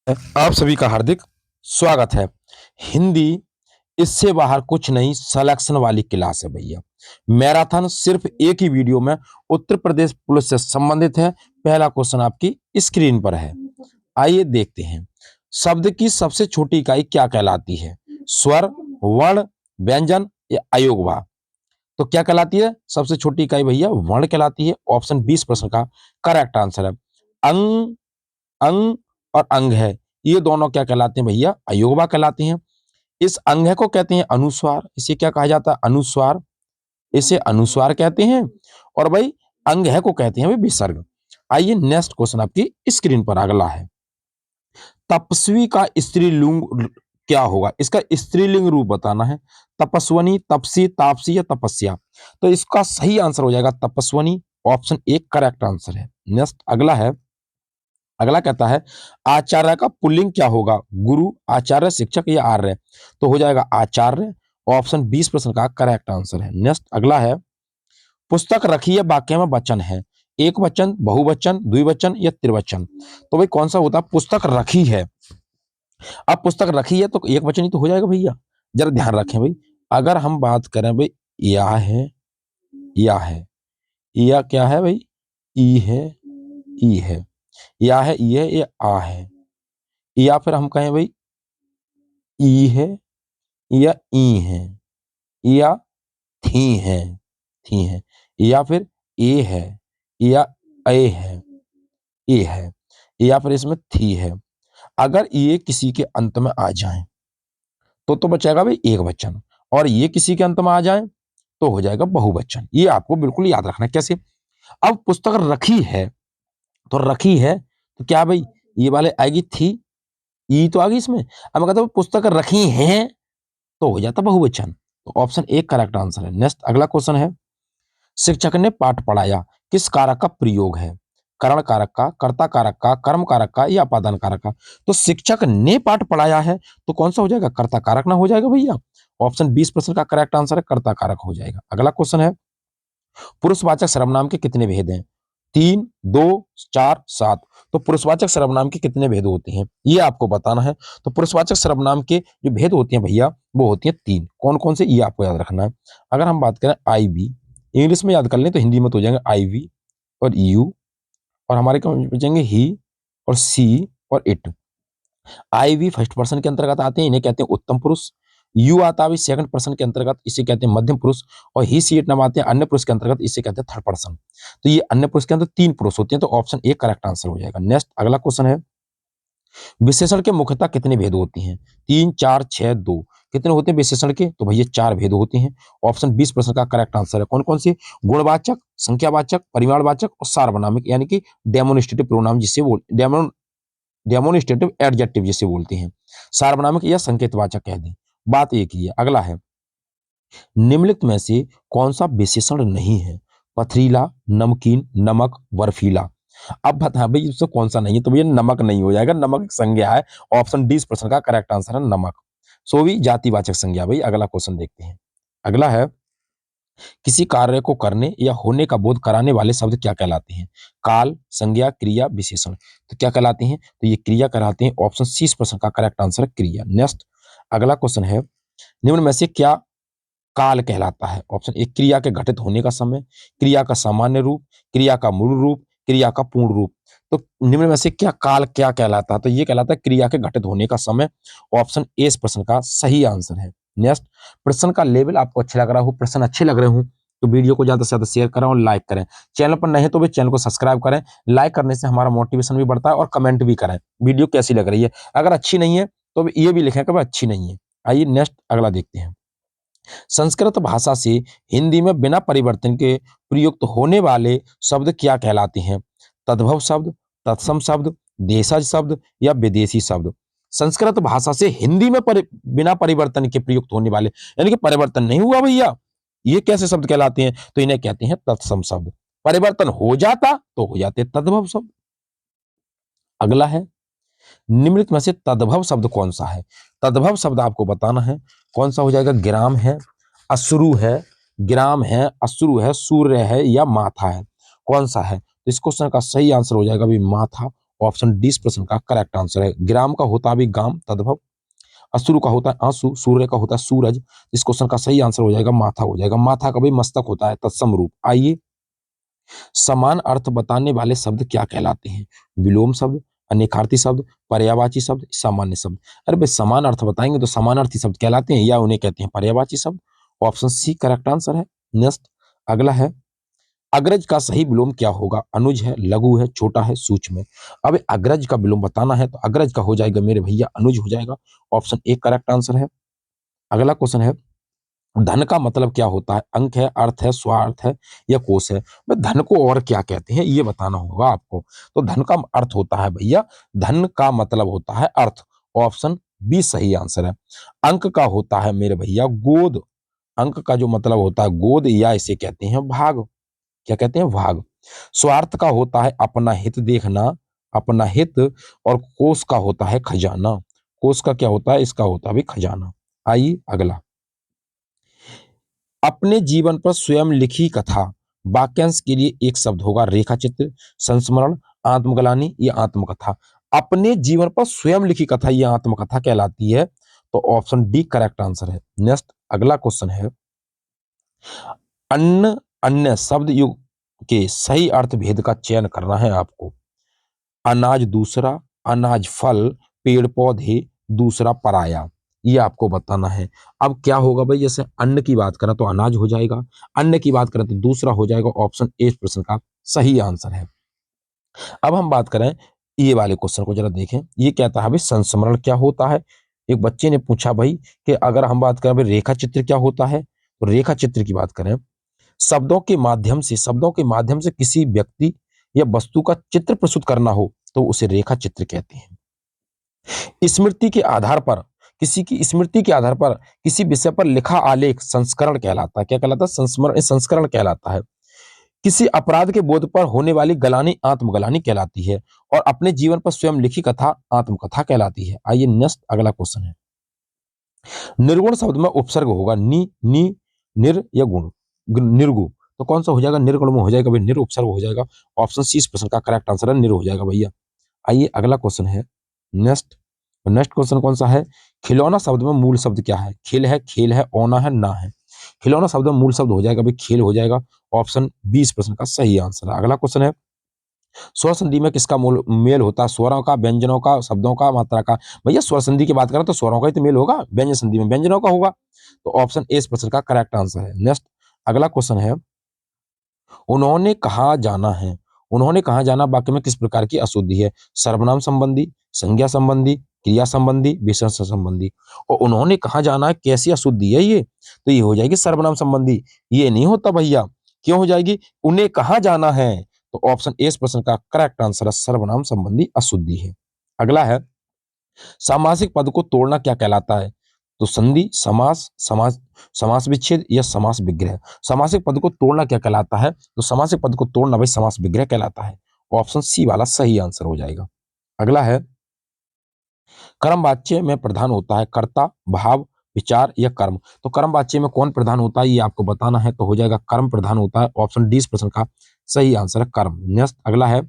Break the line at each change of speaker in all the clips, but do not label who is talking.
आप सभी का हार्दिक स्वागत है। हिंदी इससे बाहर कुछ नहीं, सिलेक्शन वाली क्लास है भैया। मैराथन सिर्फ एक ही वीडियो में उत्तर प्रदेश पुलिस से संबंधित है। पहला क्वेश्चन आपकी स्क्रीन पर है, आइए देखते हैं। शब्द की सबसे छोटी इकाई क्या कहलाती है? स्वर, वर्ण, व्यंजन या अयोगवा? तो क्या कहलाती है सबसे छोटी इकाई भैया? वर्ण कहलाती है। ऑप्शन 20 प्रश्न का करेक्ट आंसर है। अंग, अंग और अंग है, ये दोनों क्या कहलाते हैं भैया? अयोगवा कहलाते हैं। इस अंग को कहते हैं अनुस्वार। इसे क्या कहा जाता है? अनुस्वार। इसे अनुस्वार कहते हैं। और भाई अंग को कहते हैं भाई विसर्ग। आइए नेक्स्ट क्वेश्चन आपकी स्क्रीन पर अगला है। तपस्वी का स्त्रीलिंग क्या होगा? इसका स्त्रीलिंग रूप बताना है। तपस्वनी, तपसी, तापसी या तपस्या? तो इसका सही आंसर हो जाएगा तपस्वनी। ऑप्शन एक करेक्ट आंसर है। नेक्स्ट अगला है। अगला कहता है आचार्य का पुल्लिंग क्या होगा? गुरु, आचार्य, शिक्षक या आर्य? तो हो जाएगा आचार्य। ऑप्शन 20 प्रश्न का करेक्ट आंसर है। नेक्स्ट अगला है। पुस्तक रखी है वाक्य में वचन है, एक वचन, बहुवचन, द्विवचन या त्रिवचन? तो भाई कौन सा होता है? पुस्तक रखी है। अब पुस्तक रखी है तो एक वचन ही तो हो जाएगा भैया। जरा ध्यान रखें भाई। अगर हम बात करें भाई, या है, या है, या क्या है भाई? ई है, ई है, या है, ई है, या आ है, या फिर हम कहें भाई ई है या ई है, या थी है, थी है, या फिर ए है, या ए है, ए है, या फिर इसमें थी है। अगर ये किसी के अंत में आ जाए तो बचेगा भाई एक वचन, और ये किसी के अंत में आ जाए तो हो जाएगा बहुवचन। ये आपको बिल्कुल याद रखना है। कैसे? अब पुस्तक रखी है, तो रखी है तो क्या भाई ये वाले आएगी थी, ई तो आ गई इसमें। अब मैं कहता हूं पुस्तक रखी हैं तो हो जाता बहुवचन। तो ऑप्शन एक करेक्ट आंसर है। नेक्स्ट अगला क्वेश्चन है। शिक्षक ने पाठ पढ़ाया किस कारक का प्रयोग है? करण कारक का, कर्ता कारक का, कर्म कारक का या अपादान कारक का? तो शिक्षक ने पाठ पढ़ाया है तो कौन सा हो जाएगा? कर्ता कारक ना हो जाएगा भैया। ऑप्शन 20 प्रश्न का करेक्ट आंसर है कर्ता कारक हो जाएगा। अगला क्वेश्चन है। पुरुषवाचक सर्वनाम के कितने भेद हैं? 3, 2, 4, 7? तो पुरुषवाचक सर्वनाम के कितने भेद होते हैं ये आपको बताना है। तो पुरुषवाचक सर्वनाम के जो भेद होते हैं भैया वो होती हैं 3। कौन कौन से ये आपको याद रखना है। अगर हम बात करें आई वी, इंग्लिश में याद कर लें तो हिंदी में तो हो जाएंगे आई वी और यू, और हमारे क्या बचेंगे? ही और सी और it. I we first person के अंतर्गत आते हैं, इन्हें कहते हैं उत्तम पुरुष। यू आता है सेकंड पर्सन के अंतर्गत, इसे कहते हैं मध्यम पुरुष। और ही सी इट नाम आते हैं अन्य पुरुष के अंतर्गत, इसे कहते हैं थर्ड पर्सन। तो ये अन्य पुरुष के अंदर 3 पुरुष होते हैं, तो ऑप्शन ए करेक्ट आंसर हो जाएगा। नेक्स्ट अगला क्वेश्चन है। विशेषण के मुख्यतः कितने भेद होती हैं? 3, 4, 6, 2? कितने होते हैं विशेषण के? तो भैया 4 भेद होते हैं। ऑप्शन 20 प्रश्न का करेक्ट आंसर है। कौन कौन से? गुणवाचक, संख्यावाचक, परिमाणवाचक और सार्वनामिक, यानी कि डेमोनिस्ट्रेटिव प्रोनाउन जिसे डेमोनिस्ट्रेटिव एडजेक्टिव जिसे बोलते हैं। सार्वनामिक या संकेतवाचक कह दें, बात एक ही है। अगला है। निम्नलिखित में से कौन सा विशेषण नहीं है? पथरीला, नमकीन, नमक, बर्फीला? अब बता भाई इससे कौन सा नहीं है? तो भैया नमक नहीं हो जाएगा, नमक एक संज्ञा है। ऑप्शन 20 प्रश्न का करेक्ट आंसर है नमक। सो भी जातिवाचक संज्ञा। भाई अगला क्वेश्चन देखते हैं। अगला है। किसी कार्य को करने या होने का बोध कराने वाले शब्द क्या कहलाते हैं? काल, संज्ञा, क्रिया, विशेषण? तो क्या कहलाते हैं? तो ये क्रिया कहलाते हैं। ऑप्शन 30 प्रश्न का करेक्ट आंसर है क्रिया। नेक्स्ट अगला क्वेश्चन है। निम्न में से क्या काल कहलाता है? ऑप्शन एक क्रिया के घटित होने का समय, क्रिया का सामान्य रूप, क्रिया का मूल रूप, क्रिया का पूर्ण रूप? तो निम्न में से क्या काल क्या कहलाता है? तो ये कहलाता है क्रिया के घटित होने का समय। ऑप्शन ए इस प्रश्न का सही आंसर है। नेक्स्ट प्रश्न का लेवल आपको अच्छा लग रहा हो, प्रश्न अच्छे लग रहे हो तो वीडियो को ज्यादा से ज्यादा शेयर करें और लाइक करें। चैनल पर नए हैं तो भी चैनल को सब्सक्राइब करें। लाइक करने से हमारा मोटिवेशन भी बढ़ता है, और कमेंट भी करें वीडियो कैसी लग रही है। अगर अच्छी नहीं है तो ये भी लिखें कि भाई अच्छी नहीं है। आइए नेक्स्ट अगला देखते हैं। संस्कृत भाषा से हिंदी में बिना परिवर्तन के प्रयुक्त होने वाले शब्द क्या कहलाते हैं? तद्भव शब्द, तत्सम शब्द, देशज शब्द या विदेशी शब्द? संस्कृत भाषा से हिंदी में बिना परिवर्तन के प्रयुक्त होने वाले, यानी कि परिवर्तन नहीं हुआ भैया, ये कैसे शब्द कहलाते हैं? तो इन्हें कहते हैं तत्सम शब्द। परिवर्तन हो जाता तो हो जाते तद्भव शब्द। अगला है। निम्नलिखित में से तद्भव शब्द कौन सा है? तद्भव शब्द आपको बताना है। कौन सा हो जाएगा? ग्राम है, अश्रु है, ग्राम है, अश्रु है, सूर्य है या माथा है? कौन सा है? तो इस क्वेश्चन का सही आंसर हो जाएगा भी माथा। ऑप्शन डी इस प्रश्न का करेक्ट आंसर है। ग्राम का होता भी गाम तद्भव, अश्रु का होता है आंसू, सूर्य का होता है सूरज। इस क्वेश्चन का सही आंसर हो जाएगा माथा हो जाएगा। माथा का भी मस्तक होता है तत्सम रूप। आइए, समान अर्थ बताने वाले शब्द क्या कहलाते हैं? विलोम शब्द, अनेकार्थी शब्द, पर्यायवाची शब्द, सामान्य शब्द। अरे भाई, समान अर्थ बताएंगे तो समानार्थी शब्द कहलाते हैं या उन्हें कहते हैं पर्यायवाची शब्द। ऑप्शन सी करेक्ट आंसर है। नेक्स्ट, अगला है, अग्रज का सही विलोम क्या होगा? अनुज है, लघु है, छोटा है, सूक्ष्म है। अब अग्रज का विलोम बताना है तो अग्रज का हो जाएगा मेरे भैया अनुज हो जाएगा। ऑप्शन ए करेक्ट आंसर है। अगला क्वेश्चन है, धन का मतलब क्या होता है? अंक है, अर्थ है, स्वार्थ है या कोश है? भाई धन को और क्या कहते हैं ये बताना होगा आपको। तो धन का अर्थ होता है भैया, धन का मतलब होता है अर्थ। ऑप्शन बी सही आंसर है। अंक का होता है मेरे भैया गोद। अंक का जो मतलब होता है गोद, या इसे कहते हैं भाग। क्या कहते हैं? भाग। स्वार्थ का होता है अपना हित देखना, अपना हित। और कोश का होता है खजाना। कोश का क्या होता है? इसका होता है भी खजाना। आइए अगला, अपने जीवन पर स्वयं लिखी कथा, वाक्यांश के लिए एक शब्द होगा। रेखा चित्र, संस्मरण, आत्मग्लानि या आत्मकथा। अपने जीवन पर स्वयं लिखी कथा यह आत्मकथा कहलाती है। तो ऑप्शन डी करेक्ट आंसर है। नेक्स्ट, अगला क्वेश्चन है, अन्य अन्य शब्द युग के सही अर्थ भेद का चयन करना है आपको। अनाज दूसरा, अनाज फल, पेड़ पौधे दूसरा, पराया। ये आपको बताना है। अब क्या होगा भाई, जैसे अन्न की बात करें तो अनाज हो जाएगा, अन्न की बात करें तो दूसरा हो जाएगा। ऑप्शन ए इस प्रश्न का सही आंसर है। अब हम बात करें ये वाले क्वेश्चन को, जरा देखें। ये कहता है भाई संस्मरण क्या होता है? एक बच्चे ने पूछा भाई कि अगर हम बात करें भाई रेखा चित्र क्या होता है, तो रेखा चित्र की बात करें, शब्दों के माध्यम से किसी व्यक्ति या वस्तु का चित्र प्रस्तुत करना हो तो उसे रेखा चित्र कहते हैं। स्मृति के आधार पर, किसी की स्मृति के आधार पर किसी विषय पर लिखा आलेख संस्करण कहलाता है। क्या कहलाता है? संस्मरण, संस्करण कहलाता है। किसी अपराध के बोध पर होने वाली गलानी आत्मगलानी कहलाती है। और अपने जीवन पर स्वयं लिखी कथा आत्मकथा कहलाती है। आइए नेक्स्ट, अगला क्वेश्चन है, निर्गुण शब्द में उपसर्ग होगा नी, नी, निर या गुण, निर्गु। तो कौन सा हो जाएगा? निर्गुण में हो जाएगा भाई, निर उपसर्ग हो जाएगा। ऑप्शन सी इस प्रश्न का करेक्ट आंसर है, निर हो जाएगा भैया। आइए अगला क्वेश्चन है, नेक्स्ट। नेक्स्ट क्वेश्चन कौन सा है? खिलौना शब्द में मूल शब्द क्या है? खिल है, खेल है, ओना है, ना है। खिलौना शब्द में मूल शब्द हो जाएगा भाई खेल हो जाएगा। ऑप्शन बी इस प्रश्न का सही आंसर है। अगला क्वेश्चन है, स्वर संधि में किसका मेल होता है? स्वरों का, व्यंजनों का, शब्दों का, मात्रा का। भैया स्वर संधि की बात करें तो स्वरों का ही तो मेल होगा, व्यंजन संधि में व्यंजनों का होगा। तो ऑप्शन ए इस प्रश्न का करेक्ट आंसर है। नेक्स्ट, अगला क्वेश्चन है, उन्होंने कहा जाना है। उन्होंने कहा जाना वाक्य में किस प्रकार की अशुद्धि है? सर्वनाम संबंधी, संज्ञा संबंधी, क्रिया संबंधी, विशेषण संबंधी। और उन्होंने कहा जाना है कैसी अशुद्धि है ये? तो ये हो जाएगी सर्वनाम संबंधी। ये नहीं होता भैया। क्यों हो जाएगी? उन्हें कहा जाना है। तो ऑप्शन ए इस प्रश्न का करेक्ट आंसर है, सर्वनाम संबंधी अशुद्धि है। अगला है, सामासिक पद को तोड़ना क्या कहलाता है? तो संधि, समास, समास, समास विच्छेद या समास विग्रह। सामासिक पद को तोड़ना क्या कहलाता है? तो सामासिक पद को तोड़ना भाई समास विग्रह कहलाता है। ऑप्शन सी वाला सही आंसर हो जाएगा। अगला है, कर्म वाच्य में प्रधान होता है कर्ता, भाव, विचार या कर्म। तो कर्म वाच्य में कौन प्रधान होता है ये आपको बताना है, तो हो जाएगा कर्म प्रधान होता है। ऑप्शन डी इस प्रश्न का सही आंसर है, कर्म। नेक्स्ट, अगला है,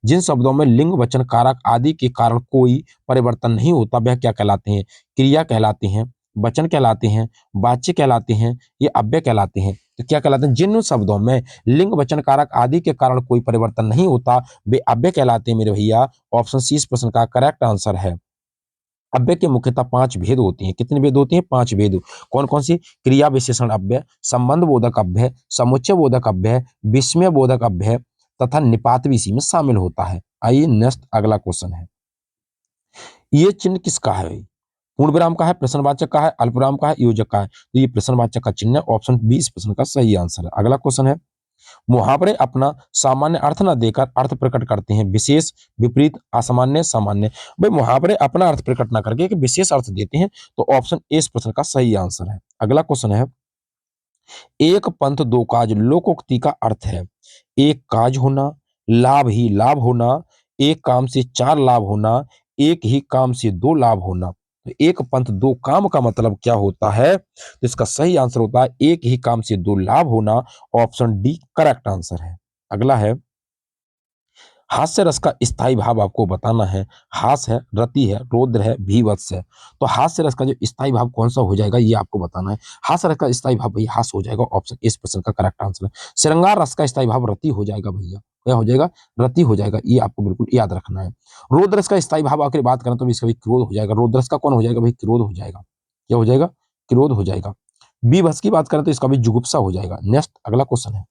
जिन शब्दों में लिंग, वचन, कारक आदि के कारण कोई परिवर्तन नहीं होता वह क्या कहलाते हैं? क्रिया कहलाते हैं, वचन कहलाते हैं, वाच्य कहलाते हैं, ये अव्यय कहलाते हैं। तो क्या कहलाते हैं? जिन शब्दों में लिंग, वचन, कारक आदि के कारण कोई परिवर्तन नहीं होता वे अव्यय कहलाते हैं मेरे भैया। ऑप्शन सी इस प्रश्न का करेक्ट आंसर है। अव्यय के मुख्यतः 5 भेद होती हैं। कितने भेद होती हैं? 5 भेद। कौन कौन सी? क्रिया विशेषण अव्यय, संबंध बोधक अव्यय, समुच्चय बोधक अव्यय, विस्मय बोधक अव्यय तथा निपात भी इसी में शामिल होता है। आइए नेक्स्ट, अगला क्वेश्चन है, ये चिन्ह किसका है? पूर्ण विराम का है, प्रश्नवाचक का है, अल्पविराम का है, योजक का है। तो ये प्रश्नवाचक का चिन्ह है। ऑप्शन बी इस प्रश्न का सही आंसर है। अगला क्वेश्चन है, मुहावरे अपना सामान्य अर्थ न देकर अर्थ प्रकट करते हैं, विशेष, विपरीत, असामान्य, सामान्य। भाई मुहावरे अपना अर्थ प्रकट न करके एक विशेष अर्थ देते हैं। तो ऑप्शन ए इस प्रश्न का सही आंसर है। अगला क्वेश्चन है, एक पंथ दो काज लोकोक्ति का अर्थ है एक काज होना, लाभ ही लाभ होना, एक काम से 4 लाभ होना, एक ही काम से 2 लाभ होना। तो एक पंथ दो काम का मतलब क्या होता है? तो इसका सही आंसर होता है एक ही काम से 2 लाभ होना। ऑप्शन डी करेक्ट आंसर है। अगला है, हास्य रस का स्थायी भाव आपको बताना है। हास है, रति है, रौद्र है, भीभत्स है। तो हास्य रस का जो स्थायी भाव कौन सा हो जाएगा ये आपको बताना है। हास्य रस का स्थायी भाव भैया हास हो जाएगा, ऑप्शन इस प्रश्न का करेक्ट आंसर है। श्रृंगार रस का स्थायी भाव रति हो जाएगा भैया, क्या हो जाएगा, रति हो जाएगा, ये आपको बिल्कुल याद रखना है। रौद्र रस का स्थायी भाव आखिर बात करें तो इसका भी क्रोध हो जाएगा। रौद्र रस का कौन हो जाएगा भाई, क्रोध हो जाएगा, क्या हो जाएगा, क्रोध हो जाएगा। बीभत्स की बात करें तो इसका भी जुगुप्सा हो जाएगा। नेक्स्ट अगला क्वेश्चन है,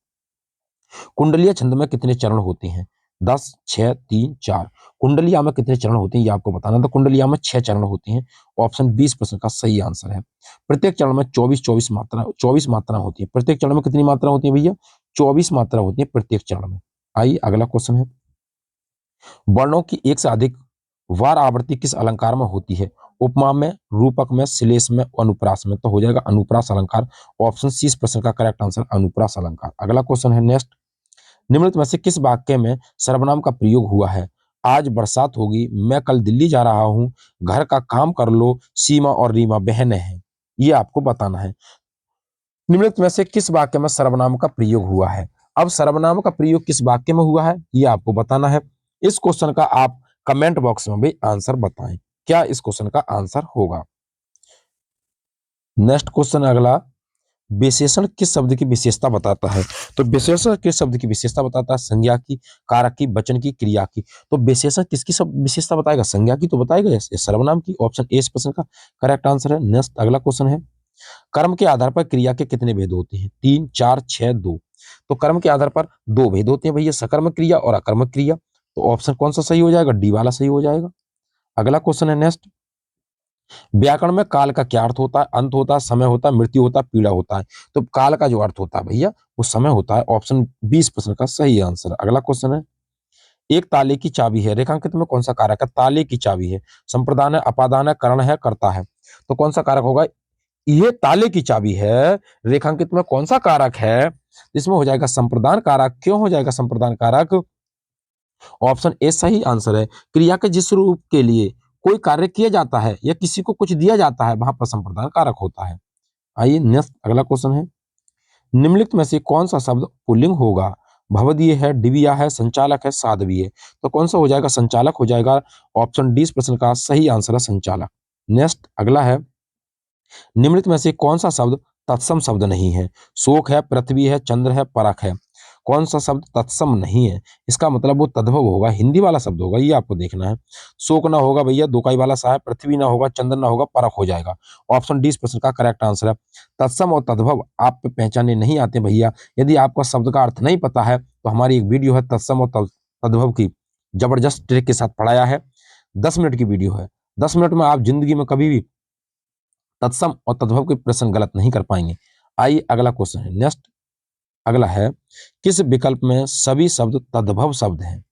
कुंडलीय छंद में कितने चरण होते हैं? 10, 6, 3, 4। कुंडलिया में कितने चरण होते हैं ये आपको बताना। तो कुंडलिया में 6 चरण होते हैं, ऑप्शन 20% का सही आंसर है। प्रत्येक चरण में 24 मात्रा होती है। प्रत्येक चरण में कितनी मात्रा होती है भैया, 24 मात्रा होती है प्रत्येक चरण में। आइए अगला क्वेश्चन है, वर्णों की एक से अधिक वार आवृत्ति किस अलंकार में होती है? उपमा में, रूपक में, श्लेष में, अनुप्रास में। तो हो जाएगा अनुप्रास अलंकार, ऑप्शन 30% का करेक्ट आंसर अनुप्रास अलंकार। अगला क्वेश्चन है नेक्स्ट, निम्नलिखित में से किस वाक्य में सर्वनाम का प्रयोग हुआ है? आज बरसात होगी, मैं कल दिल्ली जा रहा हूं, घर का काम कर लो, सीमा और रीमा बहनें हैं। ये आपको बताना है। निम्नलिखित में से किस वाक्य में सर्वनाम का प्रयोग हुआ है? अब सर्वनाम का प्रयोग किस वाक्य में हुआ है ये आपको बताना है। इस क्वेश्चन का आप कमेंट बॉक्स में भी आंसर बताएं, क्या इस क्वेश्चन का आंसर होगा। नेक्स्ट क्वेश्चन अगला, विशेषण किस शब्द की विशेषता बताता है? तो विशेषण किस शब्द की विशेषता बताता है? संज्ञा की, कारक की, वचन की, क्रिया की। तो विशेषण किसकी सब विशेषता बताएगा? संज्ञा की तो बताएगा, सर्वनाम की। ऑप्शन ए इस प्रश्न का करेक्ट आंसर है। नेक्स्ट अगला क्वेश्चन है, कर्म के आधार पर क्रिया के कितने भेद होते हैं? 3, 4, 6, 2। तो कर्म के आधार पर 2 भेद होते हैं भैया, सकर्मक क्रिया और अकर्मक क्रिया। तो ऑप्शन कौन सा सही हो जाएगा? डी वाला सही हो जाएगा। अगला क्वेश्चन है नेक्स्ट, व्याकरण में काल का क्या अर्थ होता है? अंत होता है, समय होता है, मृत्यु होता है, पीड़ा होता है। तो काल का जो अर्थ होता है भैया वो समय होता है, ऑप्शन 20% का सही आंसर। अगला क्वेश्चन है, एक ताले की चाबी है, रेखांकित में कौन सा कारक है? ताले की चाबी है, संप्रदान है, अपादान है, करण है, कर्ता है। तो कौन सा कारक होगा? ये ताले की चाबी है, रेखांकित में कौन सा कारक है? इसमें हो जाएगा संप्रदान कारक। क्यों हो जाएगा संप्रदान कारक? ऑप्शन ए सही आंसर है। क्रिया के जिस रूप के लिए कोई कार्य किया जाता है या किसी को कुछ दिया जाता है वहां पर संप्रदान कारक होता है। आइए नेक्स्ट अगला क्वेश्चन है, निम्नलिखित में से कौन सा शब्द पुल्लिंग होगा? भवदीय है, डिबिया है, संचालक है, साध्वी है। तो कौन सा हो जाएगा? संचालक हो जाएगा, ऑप्शन 20% का सही आंसर है संचालक। नेक्स्ट अगला है, निम्नलिखित में से कौन सा शब्द तत्सम शब्द नहीं है? शोक है, पृथ्वी है, चंद्र है, परख है। कौन सा शब्द तत्सम नहीं है? इसका मतलब वो तद्भव होगा, हिंदी वाला शब्द होगा, ये आपको देखना है। शोक ना होगा भैया, दोकाई वाला सा है, पृथ्वी ना होगा, चंद्र ना होगा, परख हो जाएगा। ऑप्शन 20% का करेक्ट आंसर है। तत्सम और तद्भव आप पहचानने नहीं आते भैया, यदि आपको शब्द का अर्थ नहीं पता है तो हमारी एक वीडियो है तत्सम और तद्भव की, जबरदस्त ट्रिक के साथ पढ़ाया है। 10 मिनट की वीडियो है, 10 मिनट में आप जिंदगी में कभी भी तत्सम और तद्भव के प्रश्न गलत नहीं कर पाएंगे। आइए अगला क्वेश्चन है नेक्स्ट, अगला है, किस विकल्प में सभी शब्द तद्भव शब्द हैं?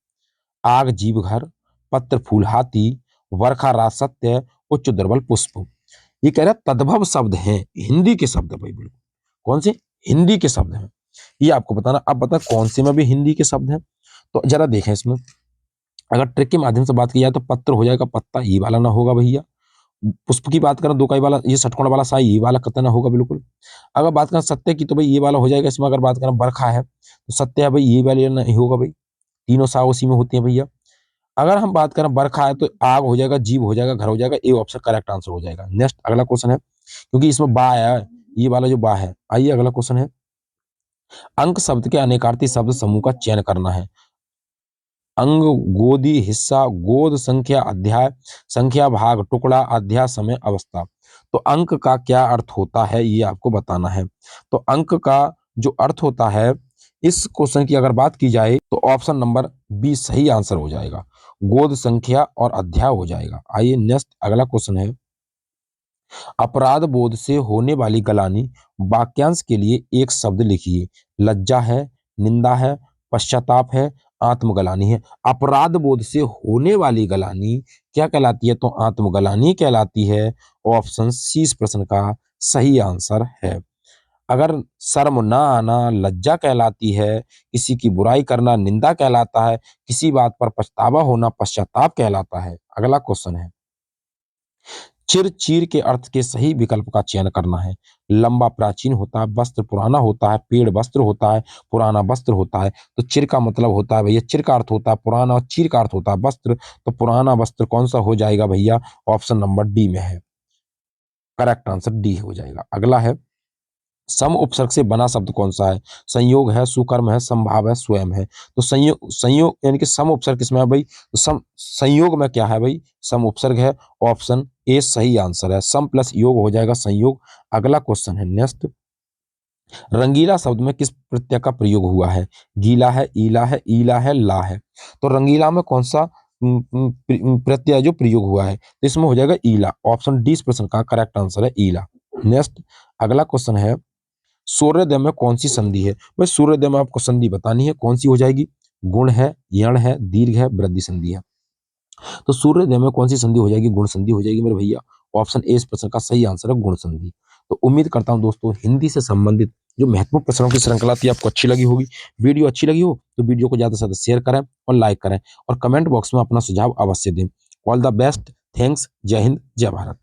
आग जीव घर, पत्र फूल हाथी, वर्षा रात सत्य, उच्च दुर्बल पुष्प। ये कह रहा है तद्भव शब्द हैं, हिंदी के शब्द है भाई, बिल्कुल कौन से? हिंदी के शब्द हैं, ये आपको बताना। अब बता कौन से में भी हिंदी के शब्द हैं, तो जरा देखें इसमें। अगर ट्रिक के माध्यम से बात की जाए तो पत्र हो जाएगा, पत्ता ये वाला ना होगा भैया। पुष्प की बात करें, दो काई वाला, ये षटकोण वाला सा ये वाला कतई ना होगा बिल्कुल। अगर बात करें सत्य की तो भाई ये वाला हो जाएगा। इसमें अगर बात करें बरखा है तो सत्य है भाई, ये वाला नहीं होगा भाई, तीनों सा उसी में होती है भैया। अगर हम बात करें बरखा है तो आग हो जाएगा, जीव हो जाएगा, घर हो जाएगा, ए ऑप्शन करेक्ट आंसर हो जाएगा। नेक्स्ट अगला क्वेश्चन है, क्योंकि इसमें बा है, ये वाला जो बा है। आइए अगला क्वेश्चन है, अंक शब्द के अनेकार्थी शब्द समूह का चयन करना है। अंग, गोदी, हिस्सा, गोद, संख्या, अध्याय, संख्या, भाग, टुकड़ा, अध्याय, समय, अवस्था। तो अंक का क्या अर्थ होता है ये आपको बताना है। तो अंक का जो अर्थ होता है, इस क्वेश्चन की अगर बात की जाए तो ऑप्शन नंबर 20 सही आंसर हो जाएगा, गोद, संख्या और अध्याय हो जाएगा। आइए नेक्स्ट अगला क्वेश्चन है, अपराध बोध से होने वाली गलानी, वाक्यांश के लिए एक शब्द लिखिए। लज्जा है, निंदा है, पश्चाताप है, आत्मगलानी है। अपराध बोध से होने वाली गलानी क्या कहलाती है? तो आत्मगलानी कहलाती है, ऑप्शन सी इस प्रश्न का सही आंसर है। अगर शर्म ना आना लज्जा कहलाती है, किसी की बुराई करना निंदा कहलाता है, किसी बात पर पछतावा होना पश्चाताप कहलाता है। अगला क्वेश्चन है, चिर चीर के अर्थ के सही विकल्प का चयन करना है। लंबा प्राचीन होता है, वस्त्र पुराना होता है, पेड़ वस्त्र होता है, पुराना वस्त्र होता है। तो चिर का मतलब होता है भैया, चिर का अर्थ होता है पुराना और चीर का अर्थ होता है वस्त्र। तो पुराना वस्त्र कौन सा हो जाएगा भैया? ऑप्शन नंबर डी में है, करेक्ट आंसर डी हो जाएगा। अगला है, सम उपसर्ग से बना शब्द कौन सा है? संयोग है, सुकर्म है, संभाव है, स्वयं है। तो संयोग, संयोग यानी कि सम उपसर्ग किसमें है भाई? तो सम संयोग में क्या है भाई? सम उपसर्ग है। ऑप्शन ए सही आंसर है, सम प्लस योग हो जाएगा संयोग। अगला क्वेश्चन है नेक्स्ट, रंगीला शब्द में किस प्रत्यय का प्रयोग हुआ है? गीला है, ईला है, ईला है, ला है। तो रंगीला में कौन सा प्रत्यय जो प्रयोग हुआ है? तो इसमें हो जाएगा ईला। ऑप्शन डी इस प्रश्न का करेक्ट आंसर है ईला। नेक्स्ट अगला क्वेश्चन है, सूर्योदय में कौन सी संधि है? भाई सूर्योदय में आपको संधि बतानी है, कौन सी हो जाएगी? गुण है, यण है, दीर्घ है, वृद्धि संधि है। तो सूर्योदय में कौन सी संधि हो जाएगी? गुण संधि हो जाएगी मेरे भैया। ऑप्शन ए इस प्रश्न का सही आंसर है, गुण संधि। तो उम्मीद करता हूं दोस्तों हिंदी से संबंधित जो महत्वपूर्ण प्रश्नों की श्रृंखला थी आपको अच्छी लगी होगी। वीडियो अच्छी लगी हो तो वीडियो को ज्यादा से ज्यादा शेयर करें और लाइक करें और कमेंट बॉक्स में अपना सुझाव अवश्य दें। ऑल द बेस्ट, थैंक्स, जय हिंद, जय भारत।